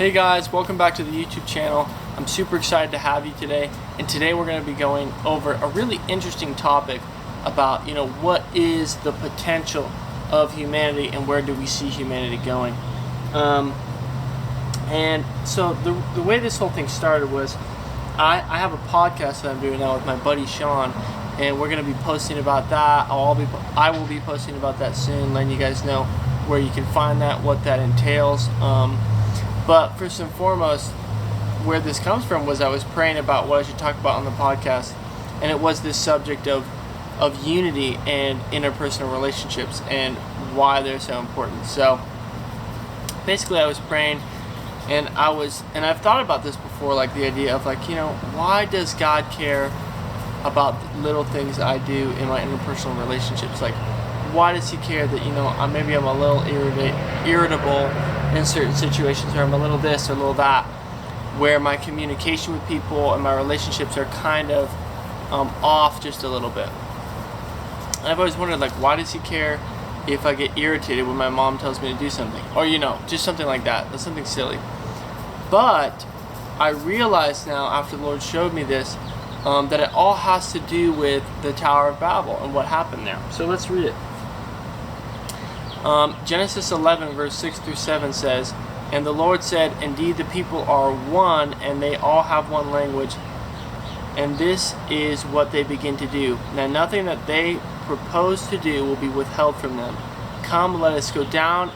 Hey guys, welcome back to the YouTube channel. I'm super excited to have you today, and today we're going to be going over a really interesting topic about, what is the potential of humanity and where do we see humanity going. And so the way this whole thing started was I have a podcast that I'm doing now with my buddy Sean, and we're going to be posting about that. I will be posting about that soon, letting you guys know where you can find that, what that entails. But first and foremost, where this comes from was I was praying about what I should talk about on the podcast, and it was this subject of unity and interpersonal relationships and why they're so important. So basically I was praying, and I've thought about this before, like the idea of why does God care about little things I do in my interpersonal relationships? Like, why does he care that maybe I'm a little irritable in certain situations, or I'm a little this or a little that, where my communication with people and my relationships are kind of off just a little bit. And I've always wondered, why does he care if I get irritated when my mom tells me to do something, or just something like that. That's something silly. But I realize now, after the Lord showed me this, that it all has to do with the Tower of Babel and what happened there. So let's read it. Genesis 11 verse 6 through 7 says, "And the Lord said, Indeed the people are one, and they all have one language, and this is what they begin to do. Now nothing that they propose to do will be withheld from them. Come, let us go down,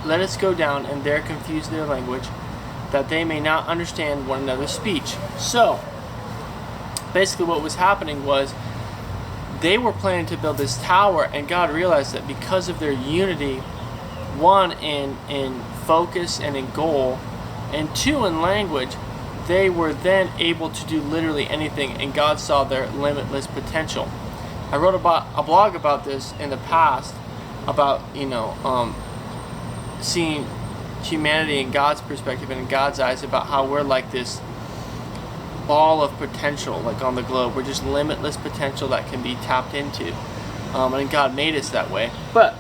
and there confuse their language, that they may not understand one another's speech." So basically what was happening was they were planning to build this tower, and God realized that because of their unity, one in focus and in goal, and two in language, they were then able to do literally anything, and God saw their limitless potential. I wrote about a blog about this in the past, about seeing humanity in God's perspective and in God's eyes, about how we're like this ball of potential, like on the globe. We're just limitless potential that can be tapped into, and God made us that way. But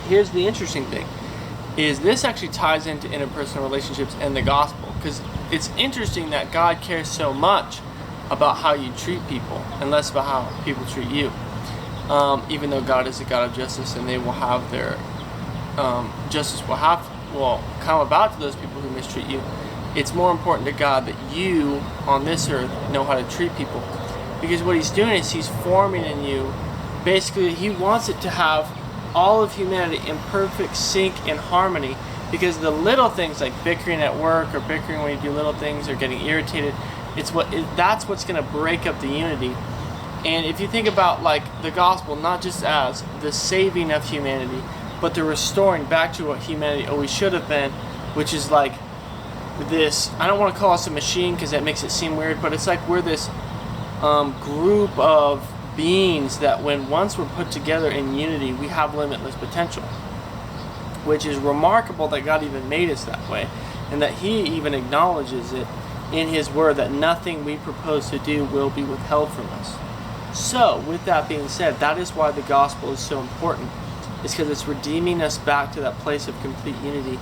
here's the interesting thing, is this actually ties into interpersonal relationships and the gospel, because it's interesting that God cares so much about how you treat people and less about how people treat you, even though God is a God of justice, and they will have their justice will come about to those people who mistreat you. It's more important to God that you on this earth know how to treat people, because what he's doing is he's forming in you, basically he wants it to have all of humanity in perfect sync and harmony, because the little things like bickering at work, or bickering when you do little things, or getting irritated, that's what's going to break up the unity. And if you think about the gospel, not just as the saving of humanity, but the restoring back to what humanity always should have been, which is this, I don't want to call us a machine because that makes it seem weird, but it's like we're this group of beings that once we're put together in unity, we have limitless potential, which is remarkable that God even made us that way, and that he even acknowledges it in his word, that nothing we propose to do will be withheld from us. So with that being said, that is why the gospel is so important. It's because it's redeeming us back to that place of complete unity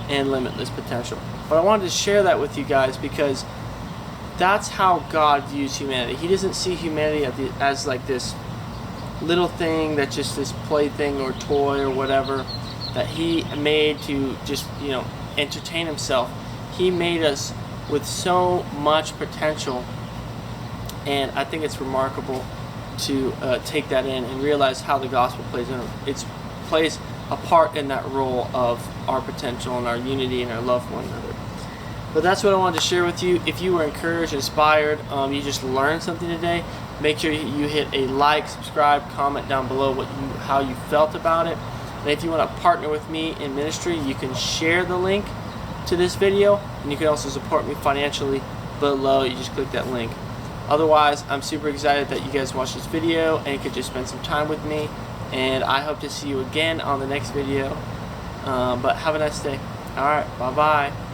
and limitless potential. But I wanted to share that with you guys, because that's how God views humanity. He doesn't see humanity as this little thing that's just this plaything or toy or whatever that he made to just entertain himself. He made us with so much potential, and I think it's remarkable to take that in and realize how the gospel plays a part in that role of our potential and our unity and our love for one another. But that's what I wanted to share with you. If you were encouraged, inspired, you just learned something today, make sure you hit a like, subscribe, comment down below how you felt about it. And if you want to partner with me in ministry, you can share the link to this video, and you can also support me financially below. You just click that link. Otherwise, I'm super excited that you guys watched this video and could just spend some time with me, and I hope to see you again on the next video. But have a nice day. Alright, bye bye.